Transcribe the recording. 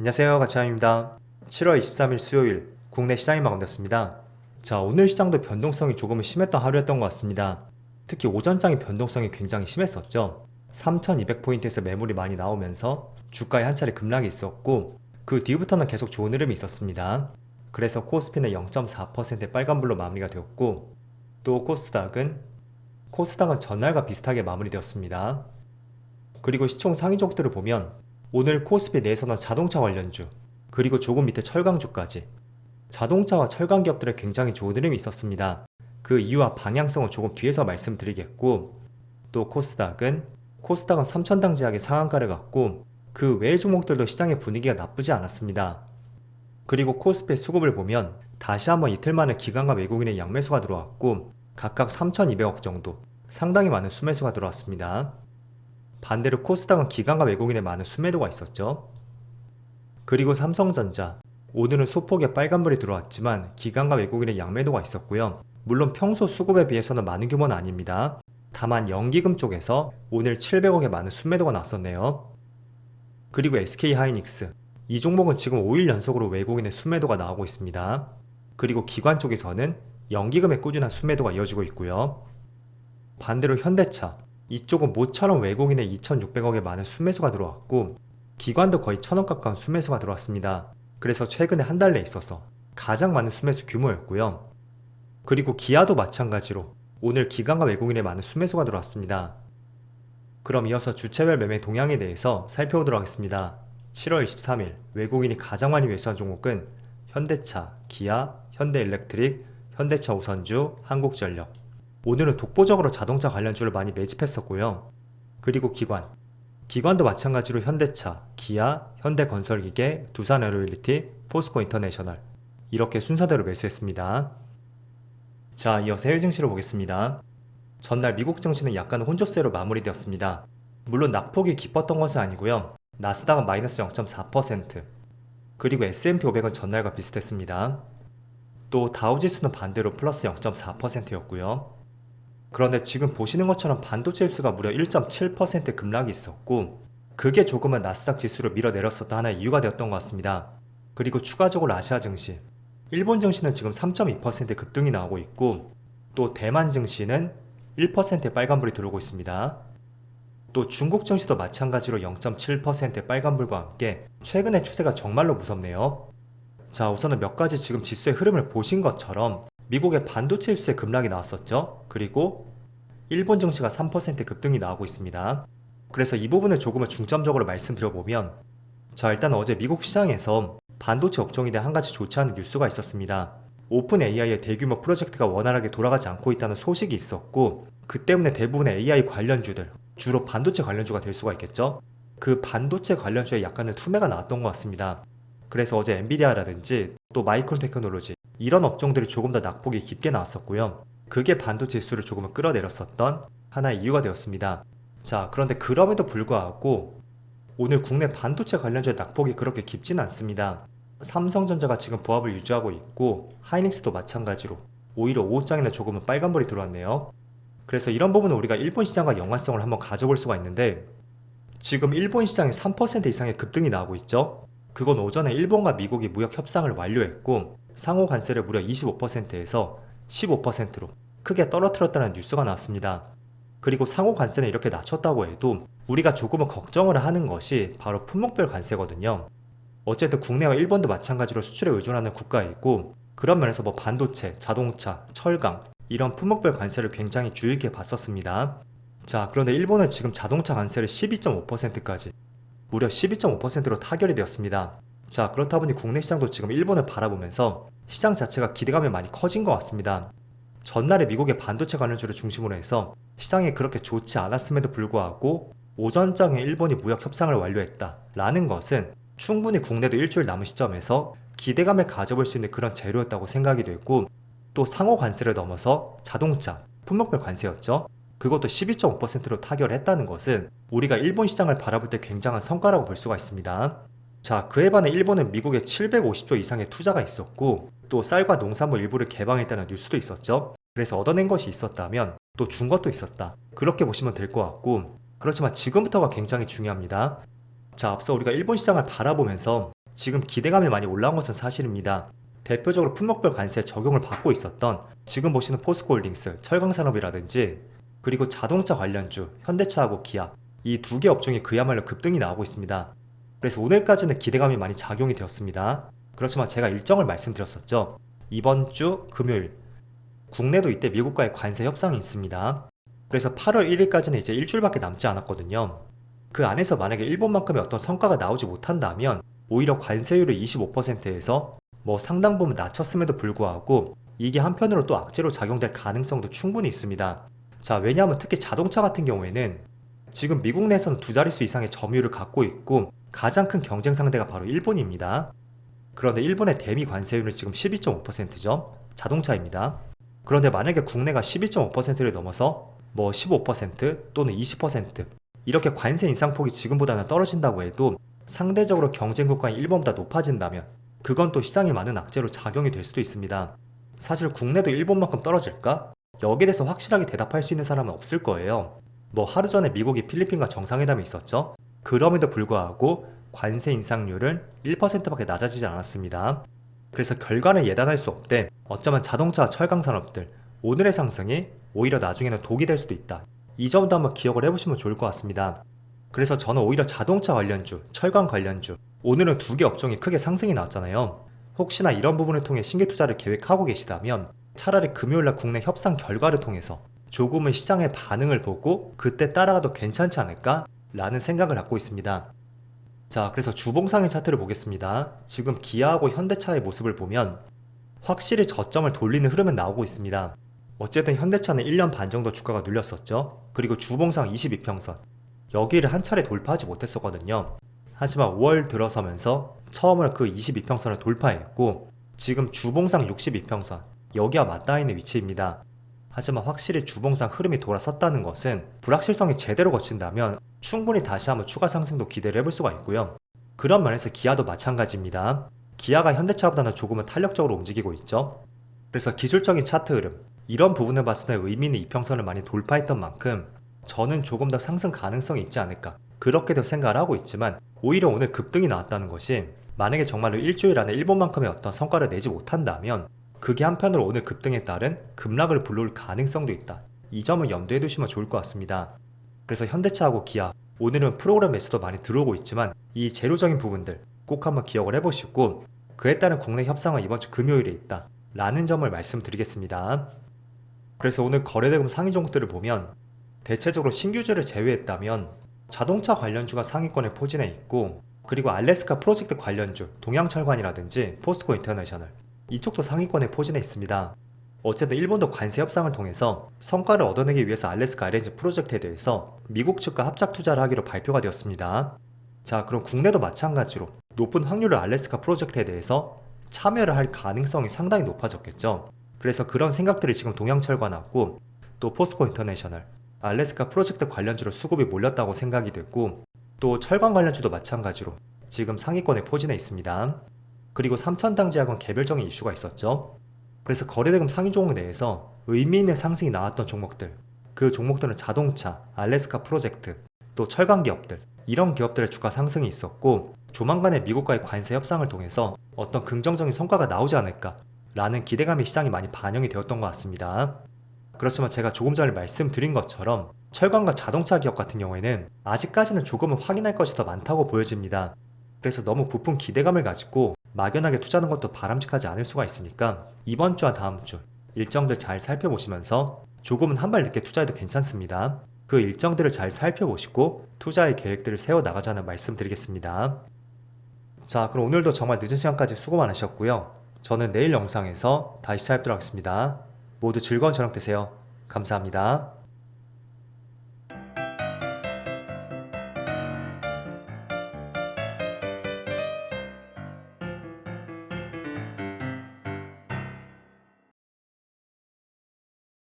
안녕하세요, 가차입니다. 7월 23일 수요일 국내 시장이 마감됐습니다. 자, 오늘 시장도 변동성이 조금은 심했던 하루였던 것 같습니다. 특히 오전장의 변동성이 굉장히 심했었죠. 3200포인트에서 매물이 많이 나오면서 주가에 한 차례 급락이 있었고 그 뒤부터는 계속 좋은 흐름이 있었습니다. 그래서 코스피는 0.4%의 빨간불로 마무리가 되었고 또 코스닥은 전날과 비슷하게 마무리되었습니다. 그리고 시총 상위 종목들을 보면 오늘 코스피 내에서는 자동차 관련주, 그리고 조금 밑에 철강주까지 자동차와 철강 기업들의 굉장히 좋은 흐름이 있었습니다. 그 이유와 방향성은 조금 뒤에서 말씀드리겠고 또 코스닥은 3000당 제약의 상한가를 갔고 그 외의 종목들도 시장의 분위기가 나쁘지 않았습니다. 그리고 코스피 수급을 보면 다시 한번 이틀 만에 기관과 외국인의 양매수가 들어왔고 각각 3200억 정도 상당히 많은 수매수가 들어왔습니다. 반대로 코스닥은 기관과 외국인의 많은 수매도가 있었죠. 그리고 삼성전자, 오늘은 소폭의 빨간불이 들어왔지만 기관과 외국인의 양매도가 있었고요. 물론 평소 수급에 비해서는 많은 규모는 아닙니다. 다만 연기금 쪽에서 오늘 700억의 많은 순매도가 났었네요. 그리고 SK하이닉스, 이 종목은 지금 5일 연속으로 외국인의 순매도가 나오고 있습니다. 그리고 기관 쪽에서는 연기금의 꾸준한 순매도가 이어지고 있고요. 반대로 현대차, 이쪽은 모처럼 외국인의 2600억의 많은 순매수가 들어왔고 기관도 거의 1000억 가까운 순매수가 들어왔습니다. 그래서 최근에 한 달 내에 있어서 가장 많은 순매수 규모였고요. 그리고 기아도 마찬가지로 오늘 기관과 외국인의 많은 순매수가 들어왔습니다. 그럼 이어서 주체별 매매 동향에 대해서 살펴보도록 하겠습니다. 7월 23일 외국인이 가장 많이 매수한 종목은 현대차, 기아, 현대일렉트릭, 현대차 우선주, 한국전력. 오늘은 독보적으로 자동차 관련주를 많이 매집했었고요. 그리고 기관도 마찬가지로 현대차, 기아, 현대건설기계, 두산에어로빌리티, 포스코인터내셔널 이렇게 순서대로 매수했습니다. 자, 이어서 해외 증시를 보겠습니다. 전날 미국 증시는 약간 혼조세로 마무리되었습니다. 물론 낙폭이 기뻤던 것은 아니고요. 나스닥은 마이너스 0.4%, 그리고 S&P 500은 전날과 비슷했습니다. 또 다우지수는 반대로 플러스 0.4%였고요. 그런데 지금 보시는 것처럼 반도체 흡수가 무려 1.7% 급락이 있었고 그게 조금은 나스닥 지수를 밀어내렸었다 하나의 이유가 되었던 것 같습니다. 그리고 추가적으로 아시아 증시, 일본 증시는 지금 3.2% 급등이 나오고 있고 또 대만 증시는 1%의 빨간불이 들어오고 있습니다. 또 중국 증시도 마찬가지로 0.7%의 빨간불과 함께 최근의 추세가 정말로 무섭네요. 자, 우선은 몇 가지 지금 지수의 흐름을 보신 것처럼 미국의 반도체 흡수의 급락이 나왔었죠. 그리고 일본 증시가 3% 급등이 나오고 있습니다. 그래서 이 부분을 조금은 중점적으로 말씀드려보면 자, 일단 어제 미국 시장에서 반도체 업종에 대한 한 가지 좋지 않은 뉴스가 있었습니다. 오픈 AI의 대규모 프로젝트가 원활하게 돌아가지 않고 있다는 소식이 있었고 그 때문에 대부분의 AI 관련주들, 주로 반도체 관련주가 될 수가 있겠죠. 그 반도체 관련주에 약간의 투매가 나왔던 것 같습니다. 그래서 어제 엔비디아라든지 또 마이크론 테크놀로지 이런 업종들이 조금 더 낙폭이 깊게 나왔었고요. 그게 반도체 지수를 조금은 끌어내렸었던 하나의 이유가 되었습니다. 자, 그런데 그럼에도 불구하고 오늘 국내 반도체 관련주의 낙폭이 그렇게 깊지는 않습니다. 삼성전자가 지금 보합을 유지하고 있고 하이닉스도 마찬가지로 오히려 오후장에는 조금은 빨간불이 들어왔네요. 그래서 이런 부분은 우리가 일본 시장과 연관성을 한번 가져볼 수가 있는데 지금 일본 시장이 3% 이상의 급등이 나오고 있죠. 그건 오전에 일본과 미국이 무역 협상을 완료했고 상호 관세를 무려 25%에서 15%로 크게 떨어뜨렸다는 뉴스가 나왔습니다. 그리고 상호 관세는 이렇게 낮췄다고 해도 우리가 조금은 걱정을 하는 것이 바로 품목별 관세거든요. 어쨌든 국내와 일본도 마찬가지로 수출에 의존하는 국가이고 그런 면에서 뭐 반도체, 자동차, 철강 이런 품목별 관세를 굉장히 주의 깊게 봤었습니다. 자, 그런데 일본은 지금 자동차 관세를 12.5%까지 무려 12.5%로 타결이 되었습니다. 자, 그렇다 보니 국내 시장도 지금 일본을 바라보면서 시장 자체가 기대감이 많이 커진 것 같습니다. 전날에 미국의 반도체 관련주를 중심으로 해서 시장이 그렇게 좋지 않았음에도 불구하고 오전장에 일본이 무역 협상을 완료했다라는 것은 충분히 국내도 일주일 남은 시점에서 기대감을 가져볼 수 있는 그런 재료였다고 생각이 되고 또 상호 관세를 넘어서 자동차, 품목별 관세였죠. 그것도 12.5%로 타결했다는 것은 우리가 일본 시장을 바라볼 때 굉장한 성과라고 볼 수가 있습니다. 자, 그에 반해 일본은 미국에 750조 이상의 투자가 있었고 또 쌀과 농산물 일부를 개방했다는 뉴스도 있었죠. 그래서 얻어낸 것이 있었다면 또 준 것도 있었다. 그렇게 보시면 될 것 같고 그렇지만 지금부터가 굉장히 중요합니다. 자, 앞서 우리가 일본 시장을 바라보면서 지금 기대감이 많이 올라온 것은 사실입니다. 대표적으로 품목별 관세 적용을 받고 있었던 지금 보시는 포스코홀딩스, 철강산업이라든지 그리고 자동차 관련주, 현대차하고 기아 이 두 개 업종이 그야말로 급등이 나오고 있습니다. 그래서 오늘까지는 기대감이 많이 작용이 되었습니다. 그렇지만 제가 일정을 말씀드렸었죠. 이번 주 금요일 국내도 이때 미국과의 관세 협상이 있습니다. 그래서 8월 1일까지는 이제 일주일밖에 남지 않았거든요. 그 안에서 만약에 일본만큼의 어떤 성과가 나오지 못한다면 오히려 관세율을 25%에서 상당 부분 낮췄음에도 불구하고 이게 한편으로 또 악재로 작용될 가능성도 충분히 있습니다. 자, 왜냐하면 특히 자동차 같은 경우에는 지금 미국 내에서는 두 자릿수 이상의 점유율을 갖고 있고 가장 큰 경쟁 상대가 바로 일본입니다. 그런데 일본의 대미 관세율은 지금 12.5%죠. 자동차입니다. 그런데 만약에 국내가 12.5%를 넘어서 15% 또는 20% 이렇게 관세 인상폭이 지금보다는 떨어진다고 해도 상대적으로 경쟁 국가인 일본보다 높아진다면 그건 또 시장에 많은 악재로 작용이 될 수도 있습니다. 사실 국내도 일본만큼 떨어질까? 여기에 대해서 확실하게 대답할 수 있는 사람은 없을 거예요. 하루 전에 미국이 필리핀과 정상회담이 있었죠. 그럼에도 불구하고 관세 인상률은 1%밖에 낮아지지 않았습니다. 그래서 결과는 예단할 수 없되 어쩌면 자동차, 철강 산업들 오늘의 상승이 오히려 나중에는 독이 될 수도 있다. 이 점도 한번 기억을 해보시면 좋을 것 같습니다. 그래서 저는 오히려 자동차 관련주, 철강 관련주 오늘은 두 개 업종이 크게 상승이 나왔잖아요. 혹시나 이런 부분을 통해 신규 투자를 계획하고 계시다면 차라리 금요일날 국내 협상 결과를 통해서 조금은 시장의 반응을 보고 그때 따라가도 괜찮지 않을까? 라는 생각을 갖고 있습니다. 자, 그래서 주봉상의 차트를 보겠습니다. 지금 기아하고 현대차의 모습을 보면 확실히 저점을 돌리는 흐름은 나오고 있습니다. 어쨌든 현대차는 1년 반 정도 주가가 눌렸었죠. 그리고 주봉상 22평선 여기를 한 차례 돌파하지 못했었거든요. 하지만 5월 들어서면서 처음으로 그 22평선을 돌파했고 지금 주봉상 62평선 여기와 맞닿아 있는 위치입니다. 하지만 확실히 주봉상 흐름이 돌아섰다는 것은 불확실성이 제대로 거친다면 충분히 다시 한번 추가 상승도 기대를 해볼 수가 있고요. 그런 면에서 기아도 마찬가지입니다. 기아가 현대차보다는 조금은 탄력적으로 움직이고 있죠. 그래서 기술적인 차트 흐름 이런 부분을 봤을 때 의미 있는 이평선을 많이 돌파했던 만큼 저는 조금 더 상승 가능성이 있지 않을까 그렇게도 생각을 하고 있지만 오히려 오늘 급등이 나왔다는 것이 만약에 정말로 일주일 안에 일본만큼의 어떤 성과를 내지 못한다면 그게 한편으로 오늘 급등에 따른 급락을 불러올 가능성도 있다. 이 점을 염두에 두시면 좋을 것 같습니다. 그래서 현대차하고 기아 오늘은 프로그램 매수도 많이 들어오고 있지만 이 재료적인 부분들 꼭 한번 기억을 해보시고 그에 따른 국내 협상은 이번 주 금요일에 있다 라는 점을 말씀드리겠습니다. 그래서 오늘 거래대금 상위 종목들을 보면 대체적으로 신규주를 제외했다면 자동차 관련주가 상위권에 포진해 있고 그리고 알래스카 프로젝트 관련주 동양철관이라든지 포스코 인터내셔널 이쪽도 상위권에 포진해 있습니다. 어쨌든 일본도 관세 협상을 통해서 성과를 얻어내기 위해서 알래스카 LNG 프로젝트에 대해서 미국 측과 합작 투자를 하기로 발표가 되었습니다. 자, 그럼 국내도 마찬가지로 높은 확률로 알래스카 프로젝트에 대해서 참여를 할 가능성이 상당히 높아졌겠죠. 그래서 그런 생각들이 지금 동양철관하고 또 포스코 인터내셔널 알래스카 프로젝트 관련주로 수급이 몰렸다고 생각이 됐고 또 철강 관련주도 마찬가지로 지금 상위권에 포진해 있습니다. 그리고 삼천당제약은 개별적인 이슈가 있었죠. 그래서 거래대금 상위 종목 내에서 의미 있는 상승이 나왔던 종목들 그 종목들은 자동차, 알래스카 프로젝트, 또 철강 기업들 이런 기업들의 주가 상승이 있었고 조만간에 미국과의 관세 협상을 통해서 어떤 긍정적인 성과가 나오지 않을까 라는 기대감이 시장에 많이 반영이 되었던 것 같습니다. 그렇지만 제가 조금 전에 말씀드린 것처럼 철강과 자동차 기업 같은 경우에는 아직까지는 조금은 확인할 것이 더 많다고 보여집니다. 그래서 너무 부푼 기대감을 가지고 막연하게 투자하는 것도 바람직하지 않을 수가 있으니까 이번 주와 다음 주 일정들 잘 살펴보시면서 조금은 한 발 늦게 투자해도 괜찮습니다. 그 일정들을 잘 살펴보시고 투자의 계획들을 세워나가자는 말씀 드리겠습니다. 자, 그럼 오늘도 정말 늦은 시간까지 수고 많으셨고요. 저는 내일 영상에서 다시 찾아뵙도록 하겠습니다. 모두 즐거운 저녁 되세요. 감사합니다.